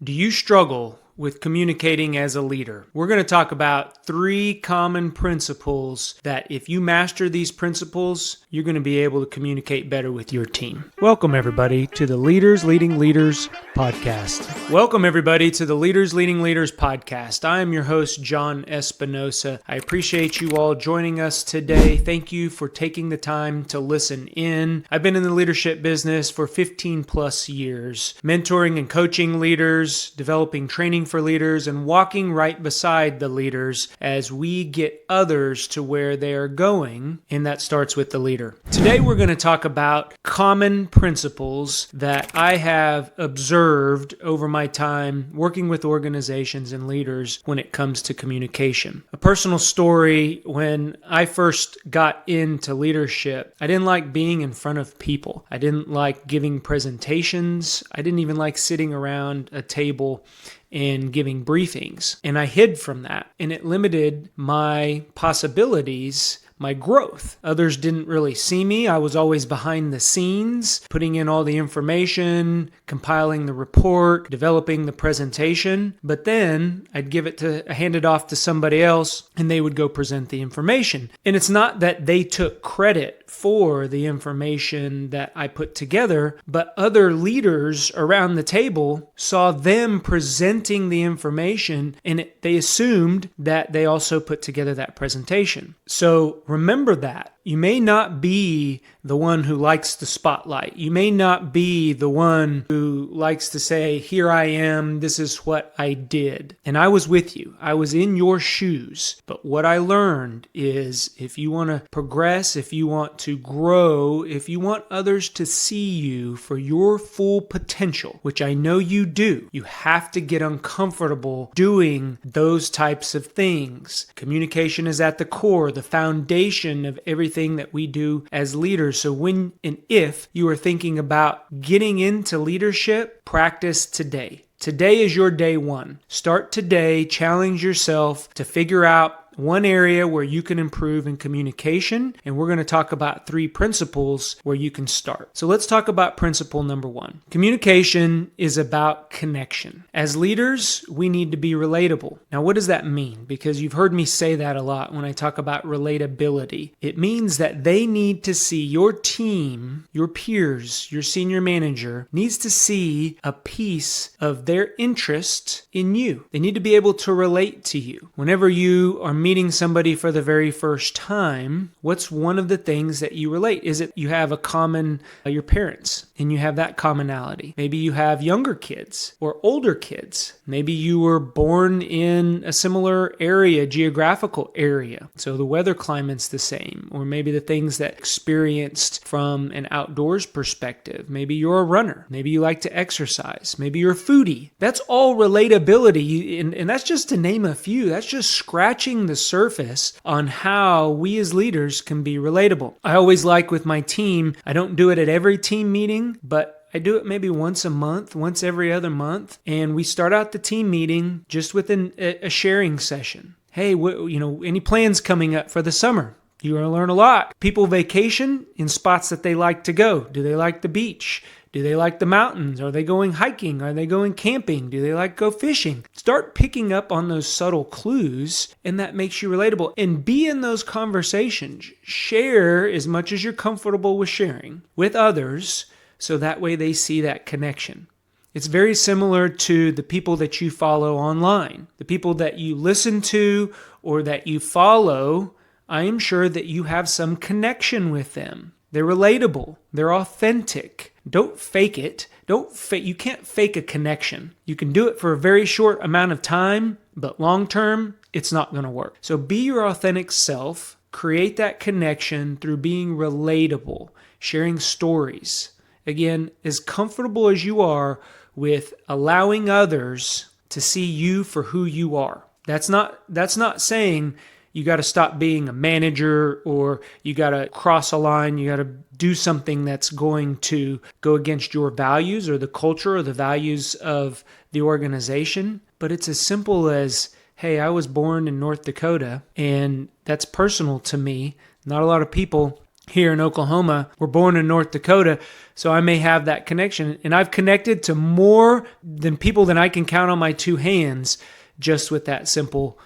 Do you struggle with communicating as a leader? We're going to talk about 3 common principles that if you master these principles, you're going to be able to communicate better with your team. Welcome everybody to the Leaders Leading Leaders podcast. Welcome everybody to the Leaders Leading Leaders podcast. I am your host, John Espinosa. I appreciate you all joining us today. Thank you for taking the time to listen in. I've been in the leadership business for 15 plus years, mentoring and coaching leaders, developing training for leaders, and walking right beside the leaders as we get others to where they are going, and that starts with the leader. Today we're going to talk about common principles that I have observed over my time working with organizations and leaders when it comes to communication. A personal story: when I first got into leadership, I didn't like being in front of people. I didn't like giving presentations. I didn't even like sitting around a table and giving briefings. And I hid from that, and it limited my possibilities, my growth. Others didn't really see me. I was always behind the scenes, putting in all the information, compiling the report, developing the presentation. But then I'd hand it off to somebody else, and they would go present the information. And it's not that they took credit for the information that I put together, but other leaders around the table saw them presenting the information, and they assumed that they also put together that presentation. So remember that. You may not be the one who likes the spotlight. You may not be the one who likes to say, here I am, this is what I did. And I was with you. I was in your shoes. But what I learned is if you want to progress, if you want to grow, if you want others to see you for your full potential, which I know you do, you have to get uncomfortable doing those types of things. Communication is at the core, the foundation of everything that we do as leaders. So when and if you are thinking about getting into leadership, practice today. Today is your day one. Start today, challenge yourself to figure out one area where you can improve in communication, and we're going to talk about 3 principles where you can start. So let's talk about principle number 1. Communication is about connection. As leaders, we need to be relatable. Now, what does that mean? Because you've heard me say that a lot when I talk about relatability. It means that they need to see your team, your peers, your senior manager needs to see a piece of their interest in you. They need to be able to relate to you. Whenever you are meeting somebody for the very first time, what's one of the things that you relate? Is it you have a common, your parents, and you have that commonality? Maybe you have younger kids or older kids. Maybe you were born in a similar area, geographical area, so the weather climate's the same. Or maybe the things that experienced from an outdoors perspective. Maybe you're a runner. Maybe you like to exercise. Maybe you're a foodie. That's all relatability, and that's just to name a few. That's just scratching the surface on how we as leaders can be relatable. I always like with my team, I don't do it at every team meeting, but I do it maybe once a month, once every other month. And we start out the team meeting just with a sharing session. Hey, any plans coming up for the summer? You're going to learn a lot. People vacation in spots that they like to go. Do they like the beach? Do they like the mountains? Are they going hiking? Are they going camping? Do they like go fishing? Start picking up on those subtle clues, and that makes you relatable. And be in those conversations. Share as much as you're comfortable with sharing with others, so that way they see that connection. It's very similar to the people that you follow online. The people that you listen to or that you follow, I am sure that you have some connection with them. They're relatable. They're authentic. Don't fake it. You can't fake a connection. You can do it for a very short amount of time, but long term, it's not going to work. So be your authentic self. Create that connection through being relatable, sharing stories. Again, as comfortable as you are with allowing others to see you for who you are. That's not saying you got to stop being a manager, or you got to cross a line. You got to do something that's going to go against your values or the culture or the values of the organization. But it's as simple as, hey, I was born in North Dakota, and that's personal to me. Not a lot of people here in Oklahoma, were born in North Dakota, so I may have that connection. And I've connected to more than people than I can count on my two hands just with that simple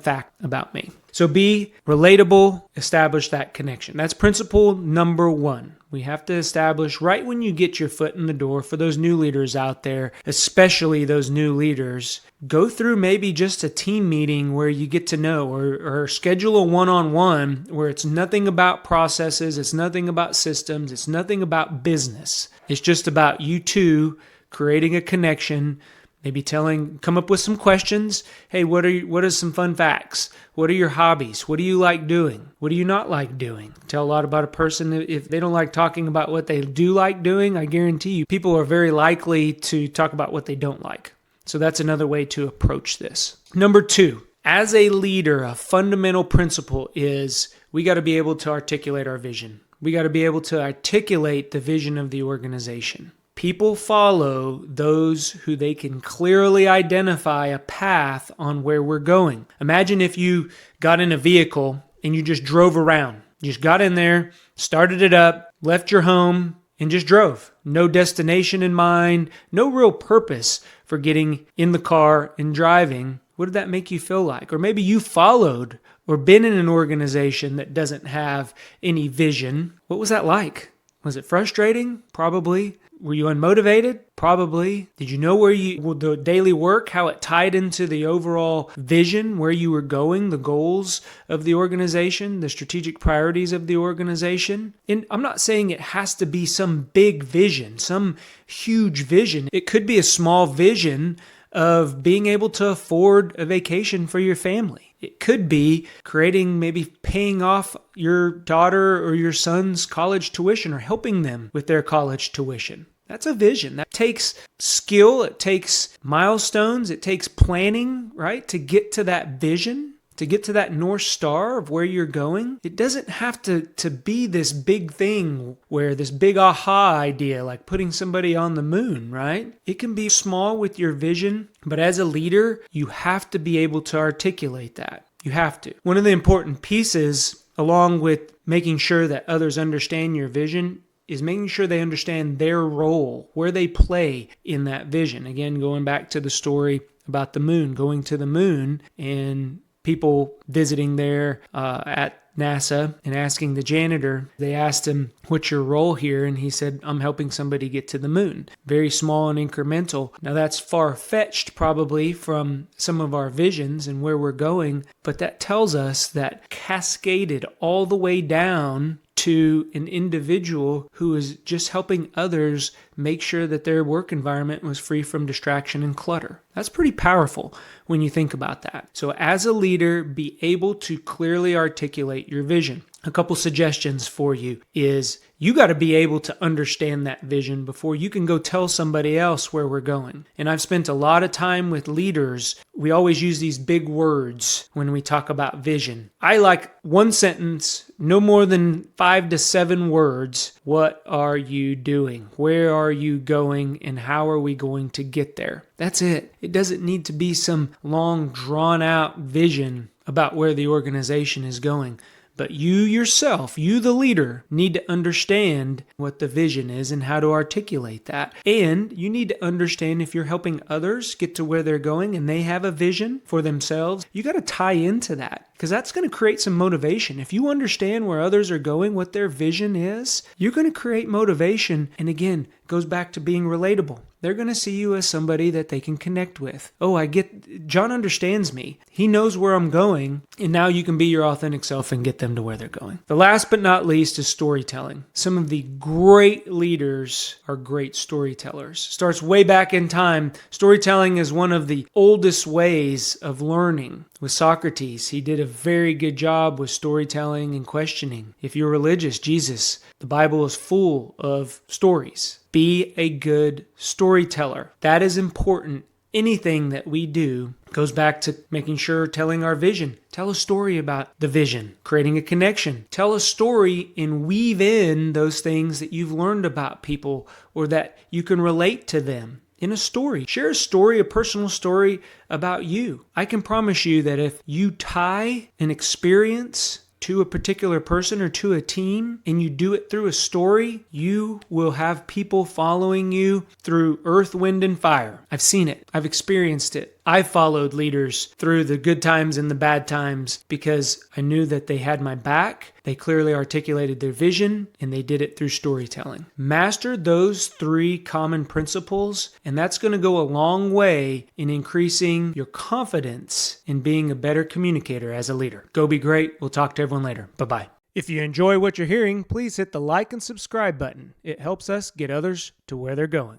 fact about me. So be relatable, establish that connection. That's principle number 1. We have to establish right when you get your foot in the door. For those new leaders out there, especially those new leaders, go through maybe just a team meeting where you get to know, or schedule a one-on-one where it's nothing about processes, it's nothing about systems, it's nothing about business. It's just about you two creating a connection. Maybe come up with some questions. Hey, what are some fun facts? What are your hobbies? What do you like doing? What do you not like doing? Tell a lot about a person. If they don't like talking about what they do like doing, I guarantee you, people are very likely to talk about what they don't like. So that's another way to approach this. Number 2, as a leader, a fundamental principle is we got to be able to articulate our vision. We got to be able to articulate the vision of the organization. People follow those who they can clearly identify a path on where we're going. Imagine if you got in a vehicle and you just drove around. You just got in there, started it up, left your home, and just drove. No destination in mind, no real purpose for getting in the car and driving. What did that make you feel like? Or maybe you followed or been in an organization that doesn't have any vision. What was that like? Was it frustrating? Probably. Were you unmotivated? Probably. Did you know the daily work, how it tied into the overall vision, where you were going, the goals of the organization, the strategic priorities of the organization? And I'm not saying it has to be some big vision, some huge vision. It could be a small vision of being able to afford a vacation for your family. It could be maybe paying off your daughter or your son's college tuition or helping them with their college tuition. That's a vision. That takes skill. It takes milestones. It takes planning, right? To get to that vision, to get to that North Star of where you're going. It doesn't have to be this big thing where this big aha idea, like putting somebody on the moon, right? It can be small with your vision, but as a leader, you have to be able to articulate that. You have to. One of the important pieces, along with making sure that others understand your vision, is making sure they understand their role, where they play in that vision. Again, going back to the story about the moon, going to the moon and people visiting there at NASA and asking the janitor, they asked him, what's your role here? And he said, I'm helping somebody get to the moon. Very small and incremental. Now that's far-fetched probably from some of our visions and where we're going, but that tells us that cascaded all the way down to an individual who is just helping others make sure that their work environment was free from distraction and clutter. That's pretty powerful when you think about that. So as a leader, be able to clearly articulate your vision. A couple suggestions for you is you got to be able to understand that vision before you can go tell somebody else where we're going. And I've spent a lot of time with leaders. We always use these big words when we talk about vision. I like one sentence, no more than 5 to 7 words. What are you doing? Where are you going? And how are we going to get there? That's it. It doesn't need to be some long, drawn-out vision about where the organization is going. But you yourself, you the leader, need to understand what the vision is and how to articulate that. And you need to understand if you're helping others get to where they're going and they have a vision for themselves, you got to tie into that because that's going to create some motivation. If you understand where others are going, what their vision is, you're going to create motivation. And again, it goes back to being relatable. They're going to see you as somebody that they can connect with. Oh, John understands me. He knows where I'm going. And now you can be your authentic self and get them to where they're going. The last but not least is storytelling. Some of the great leaders are great storytellers. Starts way back in time. Storytelling is one of the oldest ways of learning. With Socrates, he did a very good job with storytelling and questioning. If you're religious, Jesus, the Bible is full of stories. Be a good storyteller. That is important. Anything that we do goes back to making sure telling our vision. Tell a story about the vision, creating a connection. Tell a story and weave in those things that you've learned about people or that you can relate to them. In a story. Share a story, a personal story about you. I can promise you that if you tie an experience to a particular person or to a team, and you do it through a story, you will have people following you through earth, wind, and fire. I've seen it. I've experienced it. I've followed leaders through the good times and the bad times because I knew that they had my back. They clearly articulated their vision, and they did it through storytelling. Master those 3 common principles, and that's going to go a long way in increasing your confidence in being a better communicator as a leader. Go be great. We'll talk to everyone later. Bye-bye. If you enjoy what you're hearing, please hit the like and subscribe button. It helps us get others to where they're going.